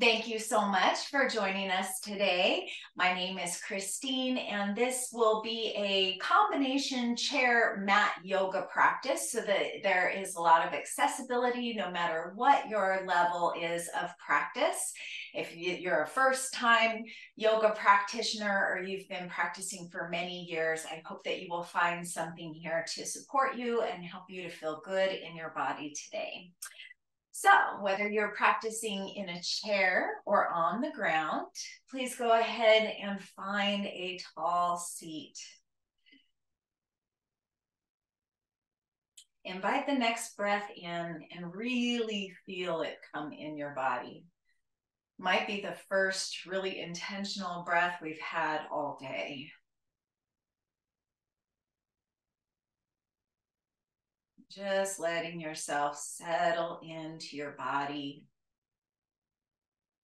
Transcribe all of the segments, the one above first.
Thank you so much for joining us today. My name is Christine, and this will be a combination chair mat yoga practice so that there is a lot of accessibility no matter what your level is of practice. If you're a first-time yoga practitioner or you've been practicing for many years, I hope that you will find something here to support you and help you to feel good in your body today. So, whether you're practicing in a chair or on the ground, please go ahead and find a tall seat. Invite the next breath in and really feel it come in your body. Might be the first really intentional breath we've had all day. Just letting yourself settle into your body.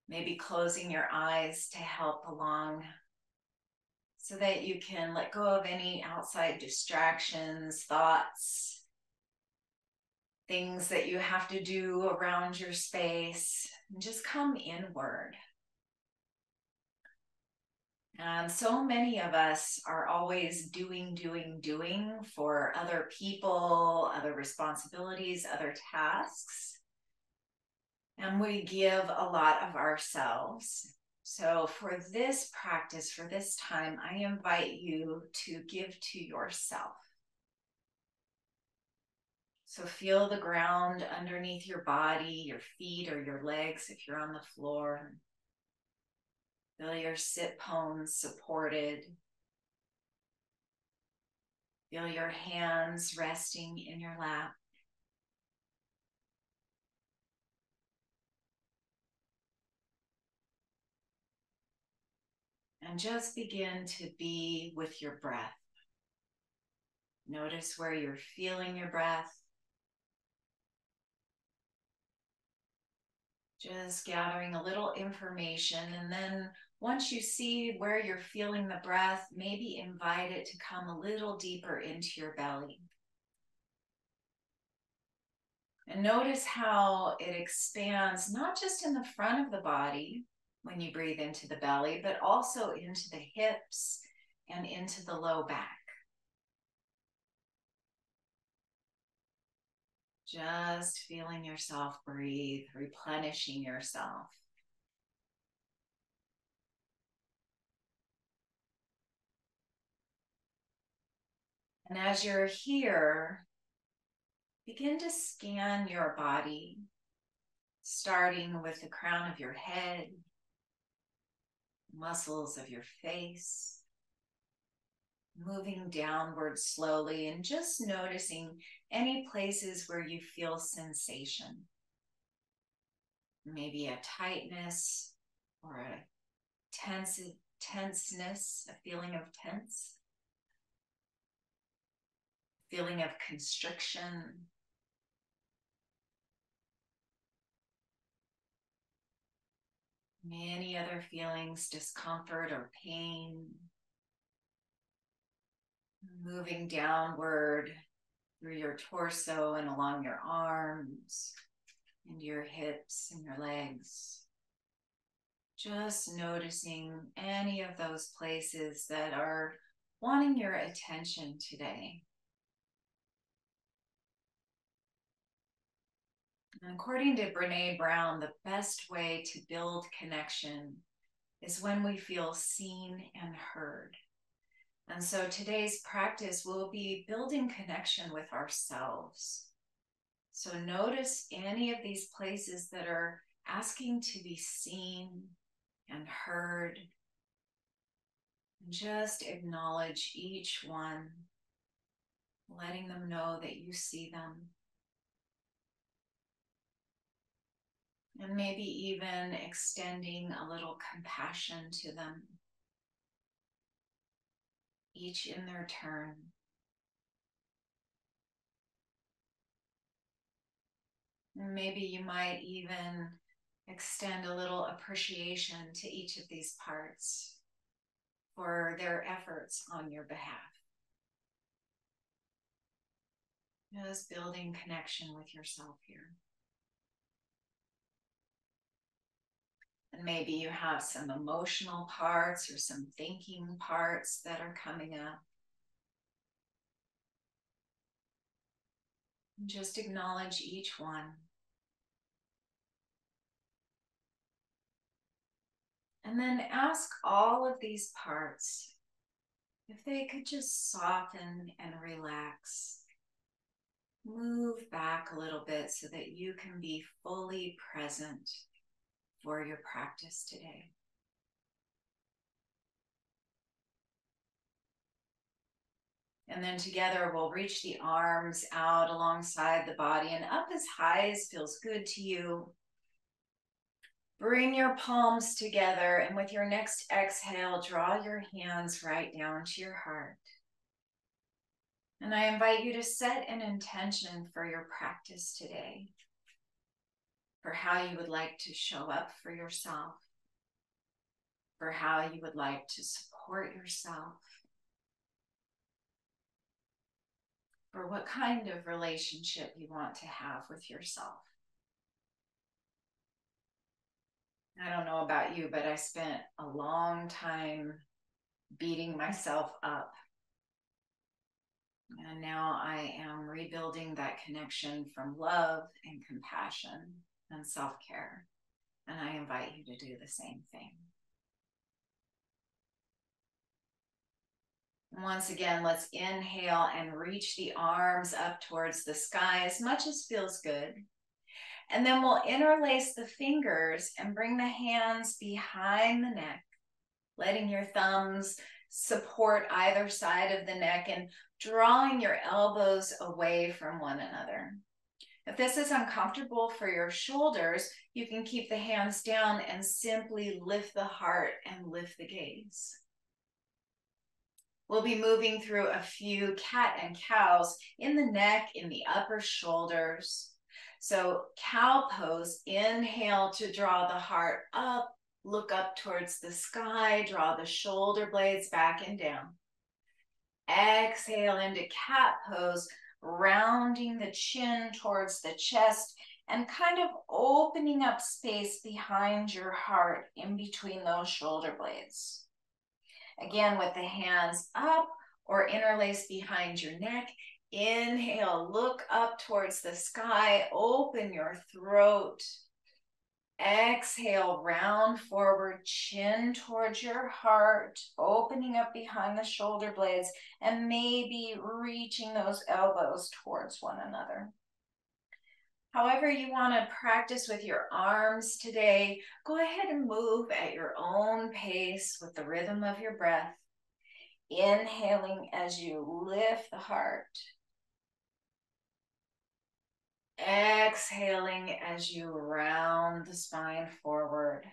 Maybe closing your eyes to help along so that you can let go of any outside distractions, thoughts, things that you have to do around your space, and just come inward. And so many of us are always doing for other people, other responsibilities, other tasks. And we give a lot of ourselves. So for this practice, for this time, I invite you to give to yourself. So feel the ground underneath your body, your feet or your legs if you're on the floor. Feel your sit bones supported. Feel your hands resting in your lap. And just begin to be with your breath. Notice where you're feeling your breath. Just gathering a little information, and then once you see where you're feeling the breath, maybe invite it to come a little deeper into your belly. And notice how it expands, not just in the front of the body when you breathe into the belly, but also into the hips and into the low back. Just feeling yourself breathe, replenishing yourself. And as you're here, begin to scan your body, starting with the crown of your head, muscles of your face, moving downward slowly and just noticing any places where you feel sensation. Maybe a tightness or a tenseness, a feeling of tense, feeling of constriction. Many other feelings, discomfort or pain. Moving downward through your torso and along your arms, into your hips and your legs. Just noticing any of those places that are wanting your attention today. And according to Brené Brown, the best way to build connection is when we feel seen and heard. And so today's practice will be building connection with ourselves. So notice any of these places that are asking to be seen and heard. And just acknowledge each one, letting them know that you see them. And maybe even extending a little compassion to them, each in their turn. And maybe you might even extend a little appreciation to each of these parts for their efforts on your behalf. Just building connection with yourself here. And maybe you have some emotional parts or some thinking parts that are coming up. And just acknowledge each one. And then ask all of these parts if they could just soften and relax. Move back a little bit so that you can be fully present for your practice today. And then together we'll reach the arms out alongside the body and up as high as feels good to you. Bring your palms together, and with your next exhale, draw your hands right down to your heart. And I invite you to set an intention for your practice today, for how you would like to show up for yourself, for how you would like to support yourself, for what kind of relationship you want to have with yourself. I don't know about you, but I spent a long time beating myself up. And now I am rebuilding that connection from love and compassion and self-care. And I invite you to do the same thing. And once again, let's inhale and reach the arms up towards the sky as much as feels good. And then we'll interlace the fingers and bring the hands behind the neck, letting your thumbs support either side of the neck and drawing your elbows away from one another. If this is uncomfortable for your shoulders, you can keep the hands down and simply lift the heart and lift the gaze. We'll be moving through a few cat and cows in the neck, in the upper shoulders. So cow pose, inhale to draw the heart up, look up towards the sky, draw the shoulder blades back and down. Exhale into cat pose, rounding the chin towards the chest and kind of opening up space behind your heart in between those shoulder blades. Again, with the hands up or interlaced behind your neck. Inhale, look up towards the sky, open your throat. Exhale, round forward, chin towards your heart, opening up behind the shoulder blades, and maybe reaching those elbows towards one another. However you want to practice with your arms today, go ahead and move at your own pace with the rhythm of your breath. Inhaling as you lift the heart. Exhaling as you round the spine forward.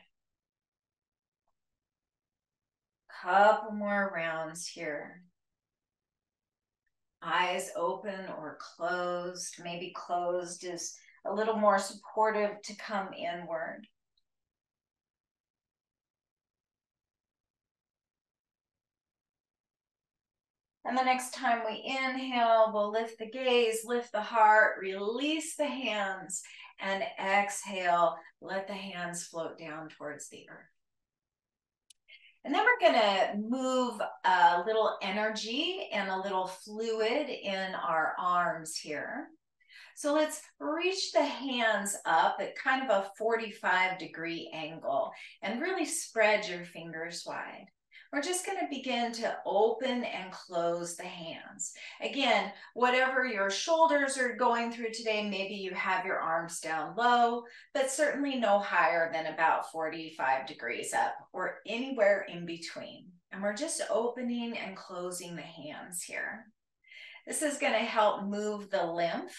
Couple more rounds here. Eyes open or closed. Maybe closed is a little more supportive to come inward. And the next time we inhale, we'll lift the gaze, lift the heart, release the hands, and exhale, let the hands float down towards the earth. And then we're gonna move a little energy and a little fluid in our arms here. So let's reach the hands up at kind of a 45-degree angle and really spread your fingers wide. We're just going to begin to open and close the hands. Again, whatever your shoulders are going through today, maybe you have your arms down low, but certainly no higher than about 45 degrees up or anywhere in between. And we're just opening and closing the hands here. This is going to help move the lymph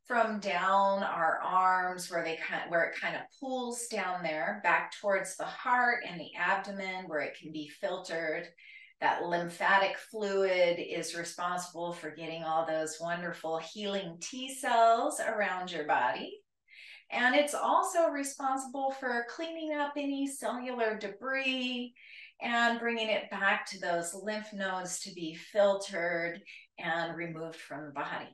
from down our arms where it kind of pulls down there back towards the heart and the abdomen where it can be filtered. That lymphatic fluid is responsible for getting all those wonderful healing T cells around your body. And it's also responsible for cleaning up any cellular debris and bringing it back to those lymph nodes to be filtered and removed from the body.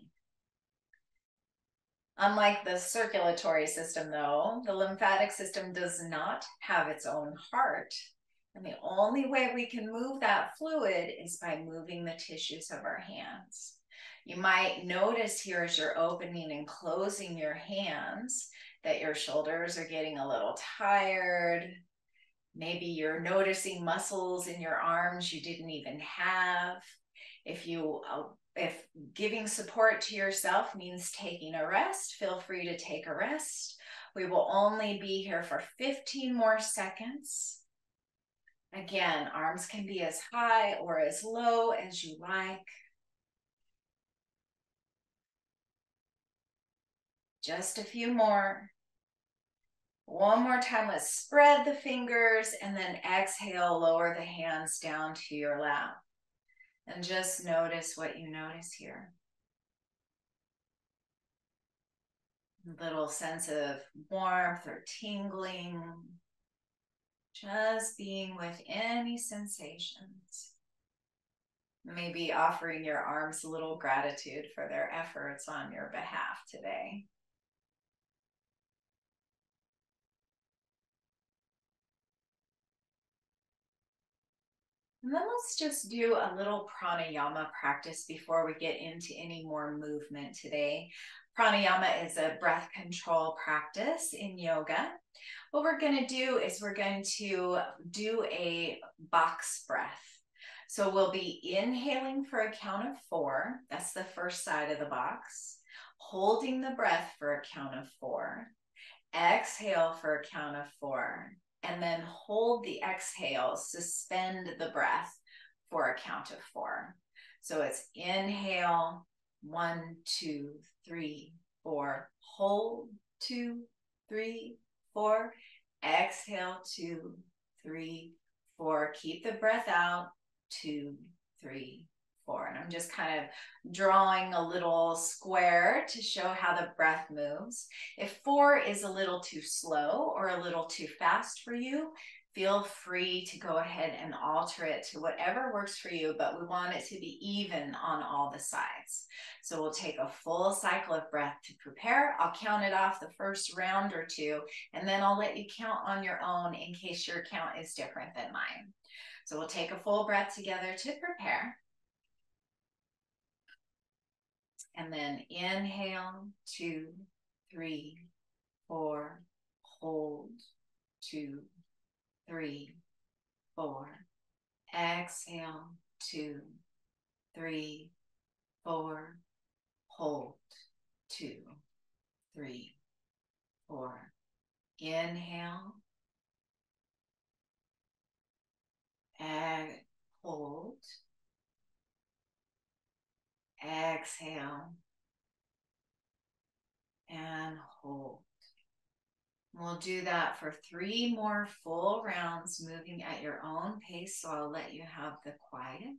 Unlike the circulatory system, though, the lymphatic system does not have its own heart. And the only way we can move that fluid is by moving the tissues of our hands. You might notice here as you're opening and closing your hands that your shoulders are getting a little tired. Maybe you're noticing muscles in your arms you didn't even have. If giving support to yourself means taking a rest, feel free to take a rest. We will only be here for 15 more seconds. Again, arms can be as high or as low as you like. Just a few more. One more time, let's spread the fingers and then exhale, lower the hands down to your lap. And just notice what you notice here. A little sense of warmth or tingling. Just being with any sensations. Maybe offering your arms a little gratitude for their efforts on your behalf today. And then let's just do a little pranayama practice before we get into any more movement today. Pranayama is a breath control practice in yoga. What we're going to do is we're going to do a box breath. So we'll be inhaling for a count of 4. That's the first side of the box. Holding the breath for a count of 4. Exhale for a count of 4. And then hold the exhale, suspend the breath for a count of 4. So it's inhale, 1, 2, 3, 4. Hold, 2, 3, 4. Exhale, 2, 3, 4. Keep the breath out, 2, 3, 4. And I'm just kind of drawing a little square to show how the breath moves. If 4 is a little too slow or a little too fast for you, feel free to go ahead and alter it to whatever works for you, but we want it to be even on all the sides. So we'll take a full cycle of breath to prepare. I'll count it off the first round or 2, and then I'll let you count on your own in case your count is different than mine. So we'll take a full breath together to prepare. And then inhale, 2, 3, 4, hold, 2, 3, 4. Exhale, 2, 3, 4, hold, 2, 3, 4. Inhale, and hold. Exhale and hold. We'll do that for 3 more full rounds, moving at your own pace, so I'll let you have the quiet.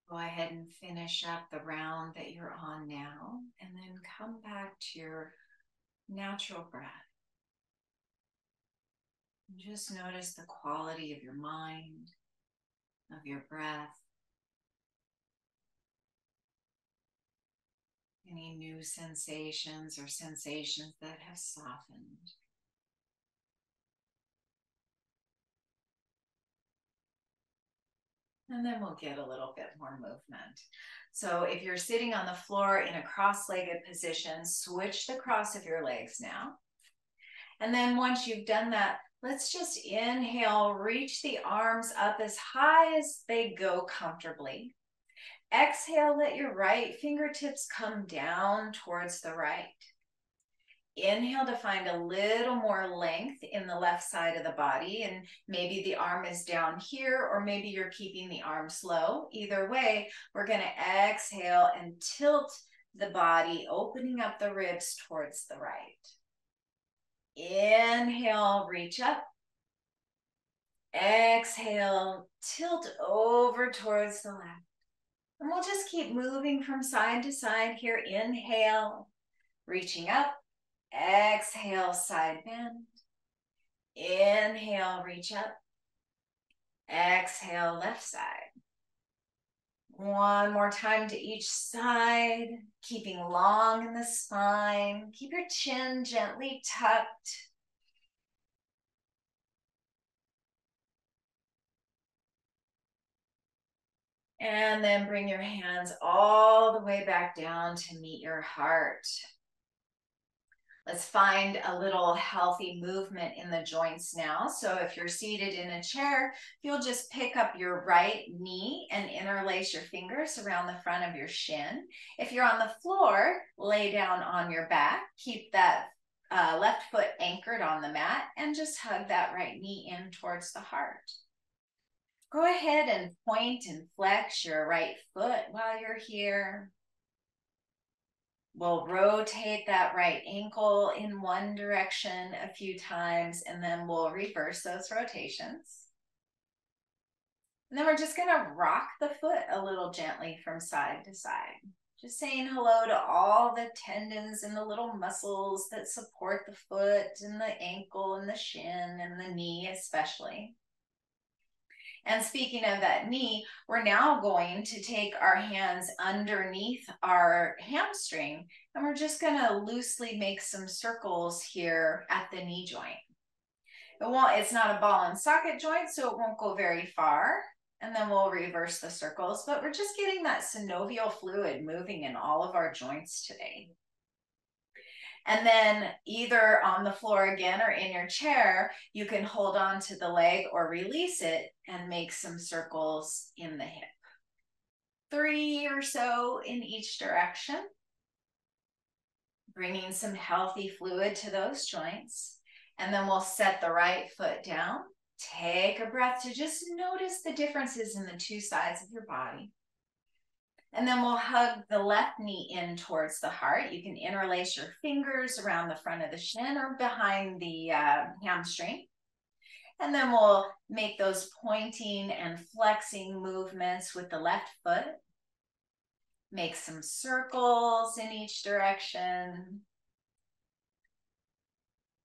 Go ahead and finish up the round that you're on now, and then come back to your natural breath. And just notice the quality of your mind, of your breath. Any new sensations or sensations that have softened. And then we'll get a little bit more movement. So if you're sitting on the floor in a cross-legged position, switch the cross of your legs now. And then once you've done that, let's just inhale, reach the arms up as high as they go comfortably. Exhale, let your right fingertips come down towards the right. Inhale to find a little more length in the left side of the body, and maybe the arm is down here, or maybe you're keeping the arms low. Either way, we're going to exhale and tilt the body, opening up the ribs towards the right. Inhale, reach up. Exhale, tilt over towards the left. And we'll just keep moving from side to side here. Inhale, reaching up. Exhale, side bend. Inhale, reach up. Exhale, left side. One more time to each side, keeping long in the spine. Keep your chin gently tucked. And then bring your hands all the way back down to meet your heart. Let's find a little healthy movement in the joints now. So if you're seated in a chair, you'll just pick up your right knee and interlace your fingers around the front of your shin. If you're on the floor, lay down on your back. Keep that left foot anchored on the mat and just hug that right knee in towards the heart. Go ahead and point and flex your right foot while you're here. We'll rotate that right ankle in one direction a few times, and then we'll reverse those rotations. And then we're just going to rock the foot a little gently from side to side. Just saying hello to all the tendons and the little muscles that support the foot and the ankle and the shin and the knee especially. And speaking of that knee, we're now going to take our hands underneath our hamstring, and we're just going to loosely make some circles here at the knee joint. It's not a ball and socket joint, so it won't go very far. And then we'll reverse the circles, but we're just getting that synovial fluid moving in all of our joints today. And then either on the floor again or in your chair, you can hold on to the leg or release it and make some circles in the hip. 3 or so in each direction. Bringing some healthy fluid to those joints. And then we'll set the right foot down. Take a breath to just notice the differences in the two sides of your body. And then we'll hug the left knee in towards the heart. You can interlace your fingers around the front of the shin or behind the hamstring. And then we'll make those pointing and flexing movements with the left foot. Make some circles in each direction.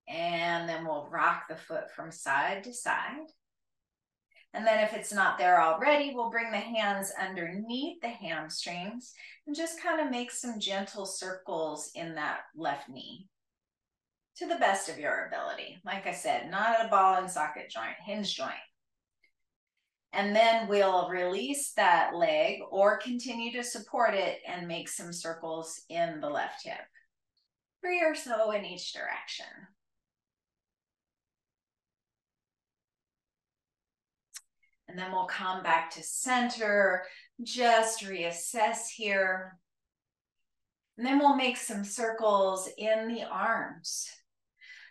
And then we'll rock the foot from side to side. And then if it's not there already, we'll bring the hands underneath the hamstrings and just kind of make some gentle circles in that left knee to the best of your ability. Like I said, not a ball and socket joint, hinge joint. And then we'll release that leg or continue to support it and make some circles in the left hip. 3 or so in each direction. And then we'll come back to center, just reassess here. And then we'll make some circles in the arms.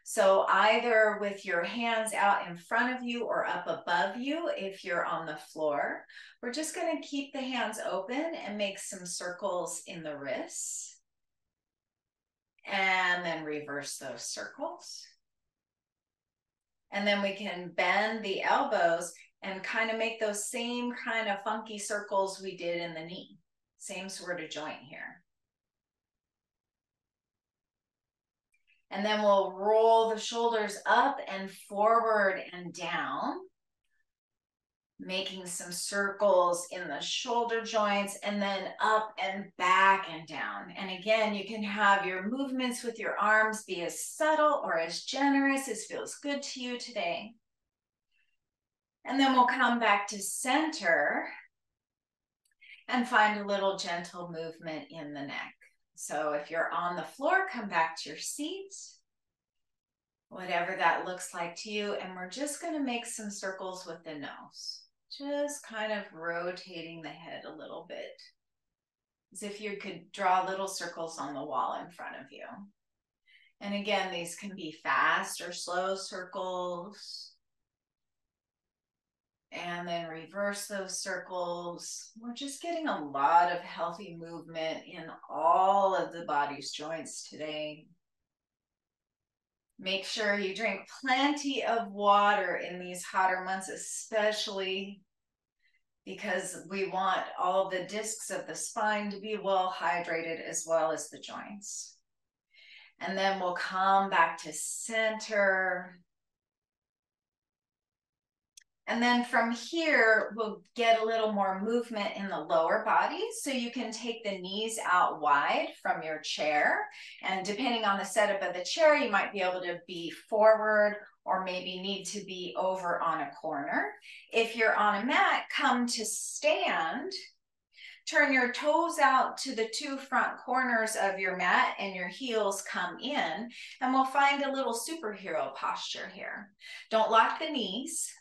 So either with your hands out in front of you or up above you if you're on the floor. We're just going to keep the hands open and make some circles in the wrists. And then reverse those circles. And then we can bend the elbows and kind of make those same kind of funky circles we did in the knee. Same sort of joint here. And then we'll roll the shoulders up and forward and down, making some circles in the shoulder joints, and then up and back and down. And again, you can have your movements with your arms be as subtle or as generous as feels good to you today. And then we'll come back to center and find a little gentle movement in the neck. So if you're on the floor, come back to your seat, whatever that looks like to you. And we're just going to make some circles with the nose, just kind of rotating the head a little bit, as if you could draw little circles on the wall in front of you. And again, these can be fast or slow circles. And then reverse those circles. We're just getting a lot of healthy movement in all of the body's joints today. Make sure you drink plenty of water in these hotter months, especially because we want all the discs of the spine to be well hydrated as well as the joints. And then we'll come back to center. And then from here, we'll get a little more movement in the lower body. So you can take the knees out wide from your chair. And depending on the setup of the chair, you might be able to be forward or maybe need to be over on a corner. If you're on a mat, come to stand. Turn your toes out to the two front corners of your mat and your heels come in. And we'll find a little superhero posture here. Don't lock the knees,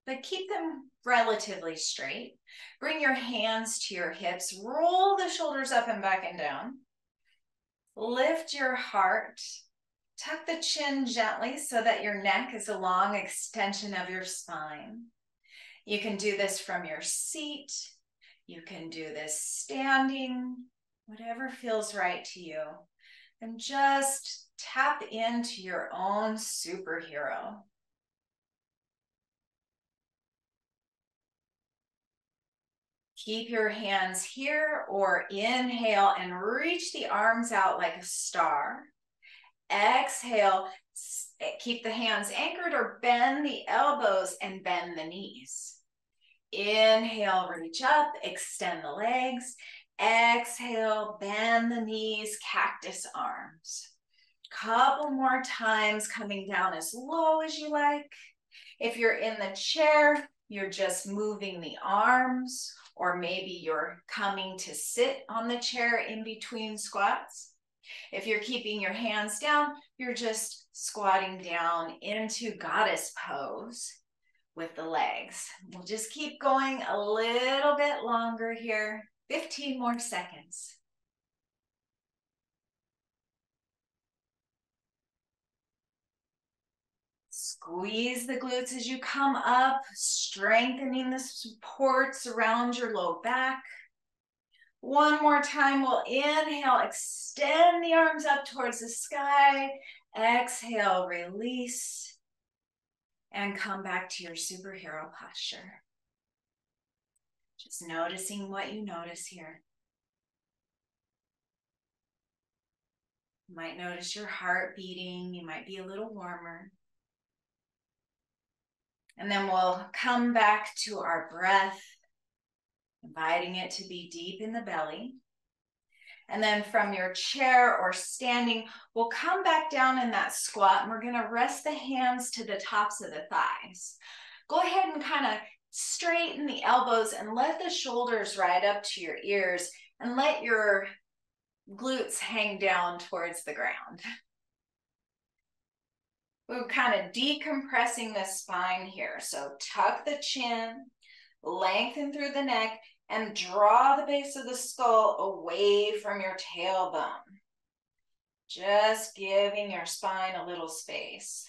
but keep them relatively straight. Bring your hands to your hips. Roll the shoulders up and back and down. Lift your heart. Tuck the chin gently so that your neck is a long extension of your spine. You can do this from your seat. You can do this standing, whatever feels right to you. And just tap into your own superhero. Keep your hands here or inhale and reach the arms out like a star. Exhale, keep the hands anchored or bend the elbows and bend the knees. Inhale, reach up, extend the legs. Exhale, bend the knees, cactus arms. Couple more times, coming down as low as you like. If you're in the chair, you're just moving the arms, or maybe you're coming to sit on the chair in between squats. If you're keeping your hands down, you're just squatting down into goddess pose with the legs. We'll just keep going a little bit longer here. 15 more seconds. Squeeze the glutes as you come up, strengthening the supports around your low back. One more time, we'll inhale, extend the arms up towards the sky. Exhale, release, and come back to your superhero posture. Just noticing what you notice here. You might notice your heart beating. You might be a little warmer. And then we'll come back to our breath, inviting it to be deep in the belly. And then from your chair or standing, we'll come back down in that squat and we're gonna rest the hands to the tops of the thighs. Go ahead and kind of straighten the elbows and let the shoulders ride up to your ears and let your glutes hang down towards the ground. We're kind of decompressing the spine here. So tuck the chin, lengthen through the neck, and draw the base of the skull away from your tailbone. Just giving your spine a little space.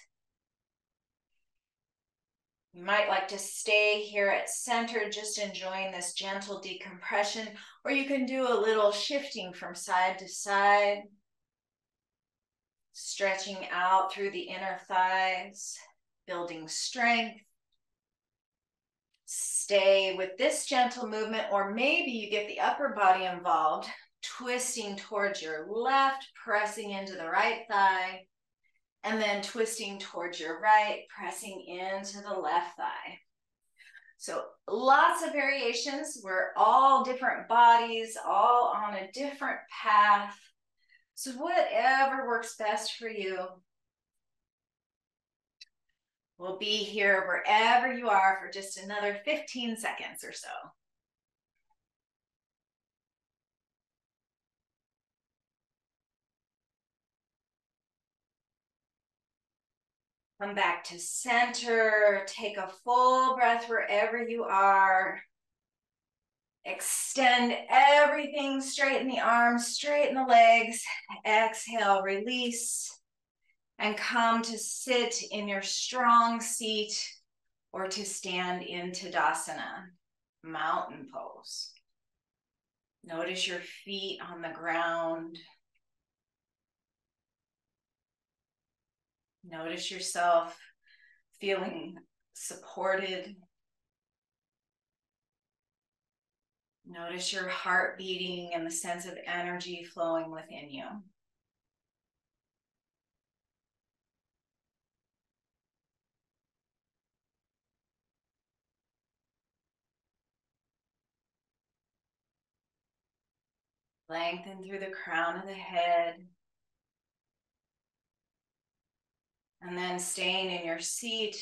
You might like to stay here at center, just enjoying this gentle decompression, or you can do a little shifting from side to side. Stretching out through the inner thighs, building strength. Stay with this gentle movement, or maybe you get the upper body involved, twisting towards your left, pressing into the right thigh, and then twisting towards your right, pressing into the left thigh. So lots of variations. We're all different bodies, all on a different path. So whatever works best for you. We'll be here wherever you are for just another 15 seconds or so. Come back to center. Take a full breath wherever you are. Extend everything, straighten the arms, straighten the legs. Exhale, release. and come to sit in your strong seat or to stand in Tadasana, mountain pose. Notice your feet on the ground. Notice yourself feeling supported. Notice your heart beating and the sense of energy flowing within you. Lengthen through the crown of the head. And then staying in your seat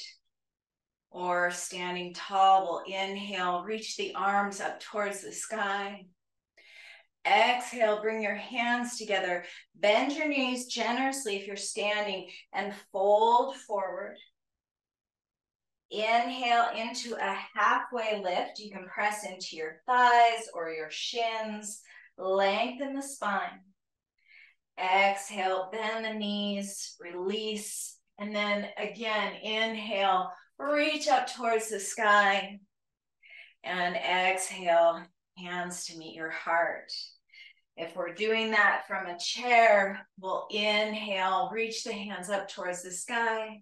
or standing tall, we'll inhale, reach the arms up towards the sky. Exhale, bring your hands together. Bend your knees generously if you're standing and fold forward. Inhale into a halfway lift. You can press into your thighs or your shins. Lengthen the spine. Exhale, bend the knees, release. And then again, inhale, reach up towards the sky. And exhale, hands to meet your heart. If we're doing that from a chair, we'll inhale, reach the hands up towards the sky.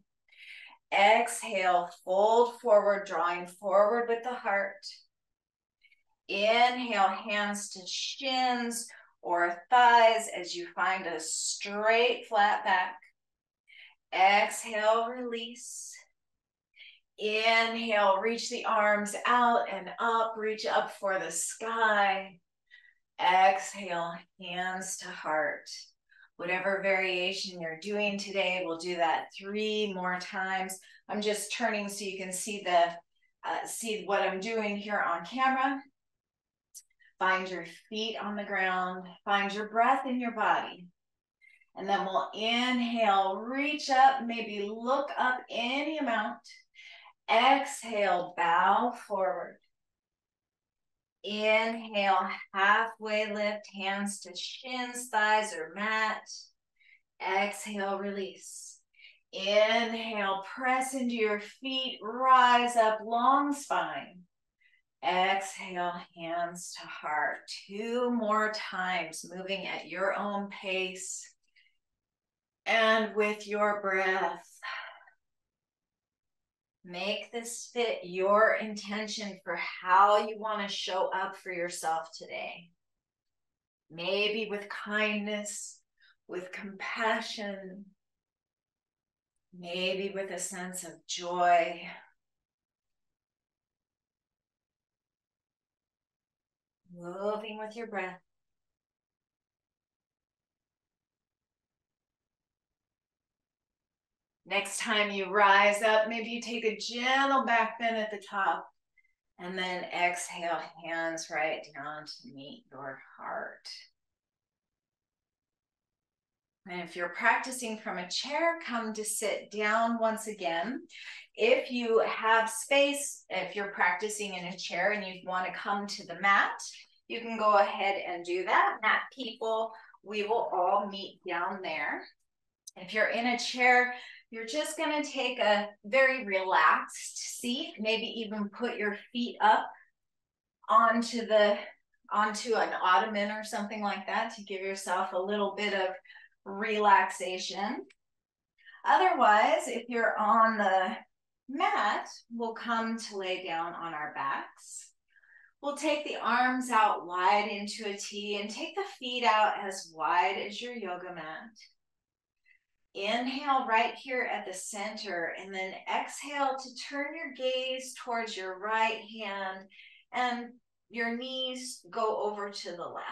Exhale, fold forward, drawing forward with the heart. Inhale, hands to shins or thighs as you find a straight, flat back. Exhale, release. Inhale, reach the arms out and up, reach up for the sky. Exhale, hands to heart. Whatever variation you're doing today, we'll do that 3 more times. I'm just turning so you can see see what I'm doing here on camera. Find your feet on the ground. Find your breath in your body. And then we'll inhale, reach up, maybe look up any amount. Exhale, bow forward. Inhale, halfway lift, hands to shins, thighs, or mat. Exhale, release. Inhale, press into your feet, rise up, long spine. Exhale, hands to heart. 2 more times, moving at your own pace and with your breath. Make this fit your intention for how you want to show up for yourself today. Maybe with kindness, with compassion, maybe with a sense of joy. Moving with your breath. Next time you rise up, maybe you take a gentle back bend at the top, and then exhale, hands right down to meet your heart. And if you're practicing from a chair, come to sit down once again. If you have space, if you're practicing in a chair and you want to come to the mat, you can go ahead and do that. Mat people, we will all meet down there. If you're in a chair, you're just going to take a very relaxed seat, maybe even put your feet up onto an ottoman or something like that to give yourself a little bit of relaxation. Otherwise, if you're on the mat, we'll come to lay down on our backs. We'll take the arms out wide into a T and take the feet out as wide as your yoga mat. Inhale right here at the center, and then exhale to turn your gaze towards your right hand and your knees go over to the left.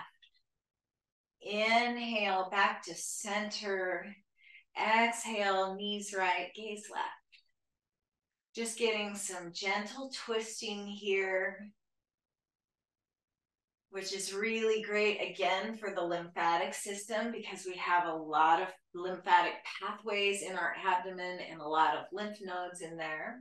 Inhale back to center. Exhale, knees right, gaze left. Just getting some gentle twisting here, which is really great, again, for the lymphatic system because we have a lot of lymphatic pathways in our abdomen and a lot of lymph nodes in there.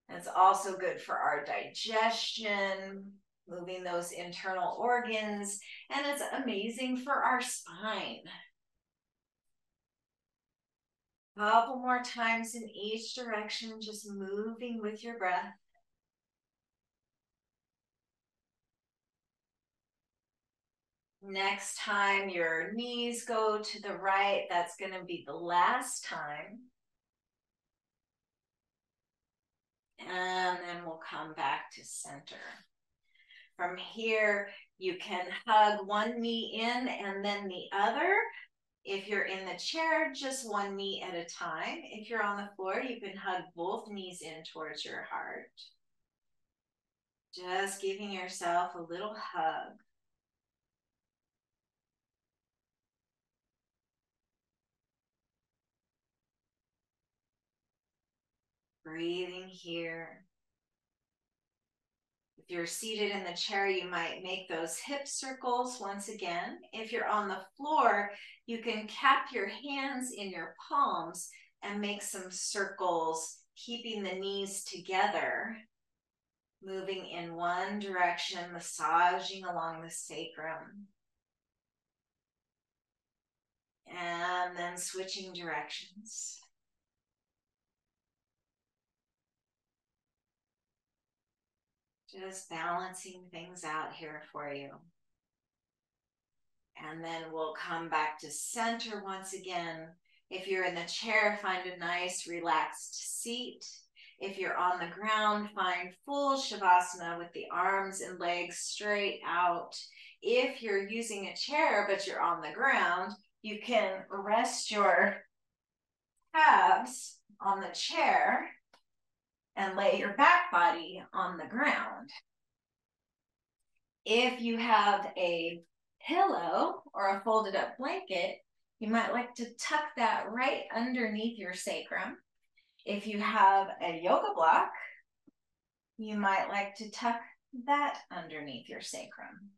And it's also good for our digestion, moving those internal organs, and it's amazing for our spine. Couple more times in each direction, just moving with your breath. Next time your knees go to the right, that's going to be the last time. And then we'll come back to center. From here, you can hug one knee in and then the other. If you're in the chair, just one knee at a time. If you're on the floor, you can hug both knees in towards your heart. Just giving yourself a little hug. Breathing here. If you're seated in the chair, you might make those hip circles once again. If you're on the floor, you can cap your hands in your palms and make some circles, keeping the knees together, moving in one direction, massaging along the sacrum. And then switching directions. Just balancing things out here for you. And then we'll come back to center once again. If you're in the chair, find a nice relaxed seat. If you're on the ground, find full Shavasana with the arms and legs straight out. If you're using a chair, but you're on the ground, you can rest your calves on the chair and lay your back body on the ground. If you have a pillow or a folded up blanket, you might like to tuck that right underneath your sacrum. If you have a yoga block, you might like to tuck that underneath your sacrum.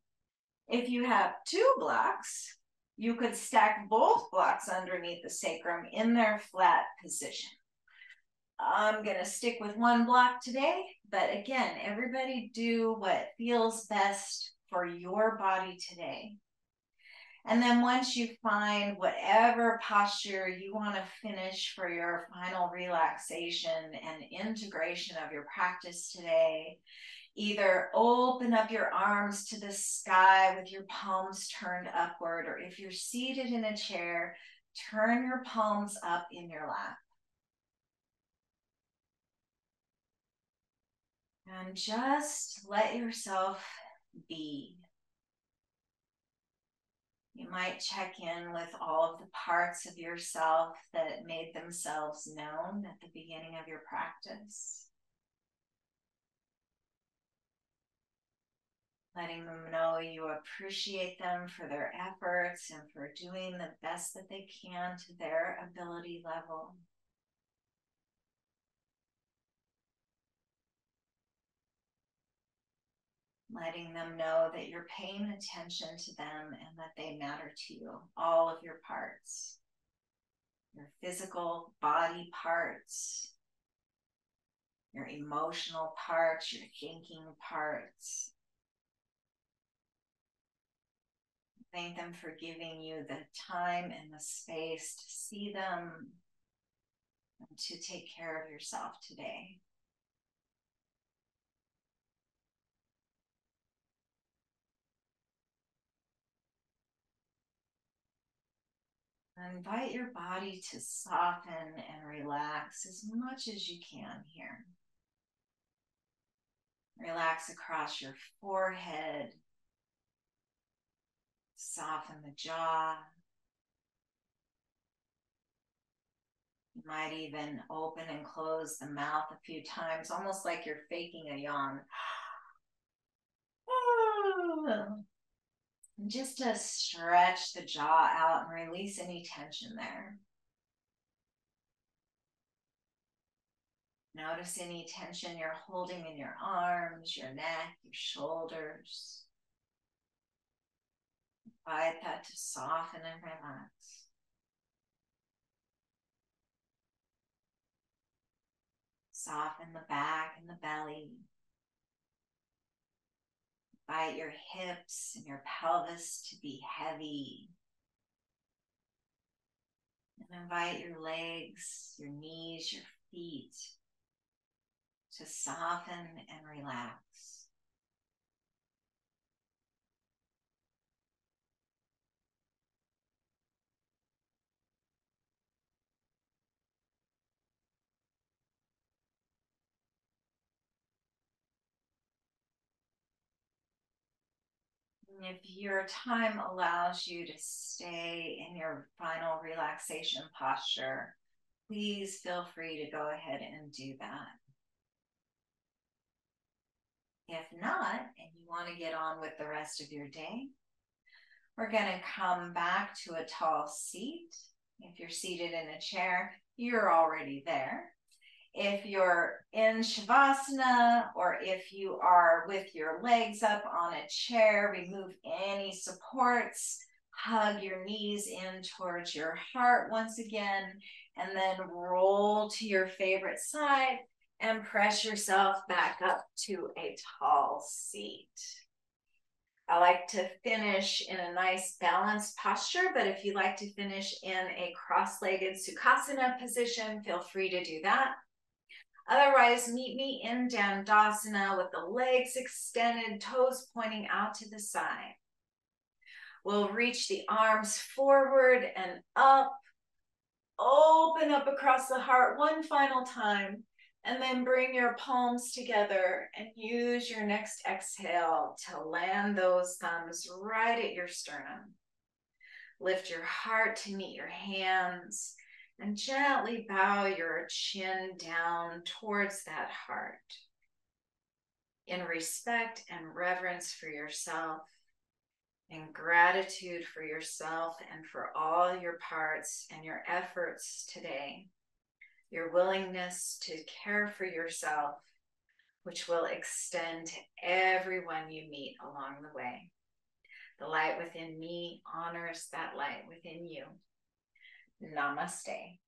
If you have two blocks, you could stack both blocks underneath the sacrum in their flat position. I'm going to stick with one block today, but again, everybody do what feels best for your body today. And then once you find whatever posture you want to finish for your final relaxation and integration of your practice today, either open up your arms to the sky with your palms turned upward, or if you're seated in a chair, turn your palms up in your lap. And just let yourself be. You might check in with all of the parts of yourself that made themselves known at the beginning of your practice. Letting them know you appreciate them for their efforts and for doing the best that they can to their ability level. Letting them know that you're paying attention to them and that they matter to you, all of your parts, your physical body parts, your emotional parts, your thinking parts. Thank them for giving you the time and the space to see them and to take care of yourself today. Invite your body to soften and relax as much as you can here. Relax across your forehead. Soften the jaw. You might even open and close the mouth a few times, almost like you're faking a yawn. And just to stretch the jaw out and release any tension there. Notice any tension you're holding in your arms, your neck, your shoulders. Invite that to soften and relax. Soften the back and the belly. Invite your hips and your pelvis to be heavy. And invite your legs, your knees, your feet to soften and relax. If your time allows you to stay in your final relaxation posture, please feel free to go ahead and do that. If not, and you want to get on with the rest of your day, we're going to come back to a tall seat. If you're seated in a chair, you're already there. If you're in Shavasana, or if you are with your legs up on a chair, remove any supports, hug your knees in towards your heart once again, and then roll to your favorite side and press yourself back up to a tall seat. I like to finish in a nice balanced posture, but if you like to finish in a cross-legged Sukhasana position, feel free to do that. Otherwise, meet me in Dandasana with the legs extended, toes pointing out to the side. We'll reach the arms forward and up, open up across the heart one final time, and then bring your palms together and use your next exhale to land those thumbs right at your sternum. Lift your heart to meet your hands and gently bow your chin down towards that heart. In respect and reverence for yourself, in gratitude for yourself and for all your parts and your efforts today, your willingness to care for yourself, which will extend to everyone you meet along the way. The light within me honors that light within you. Namaste.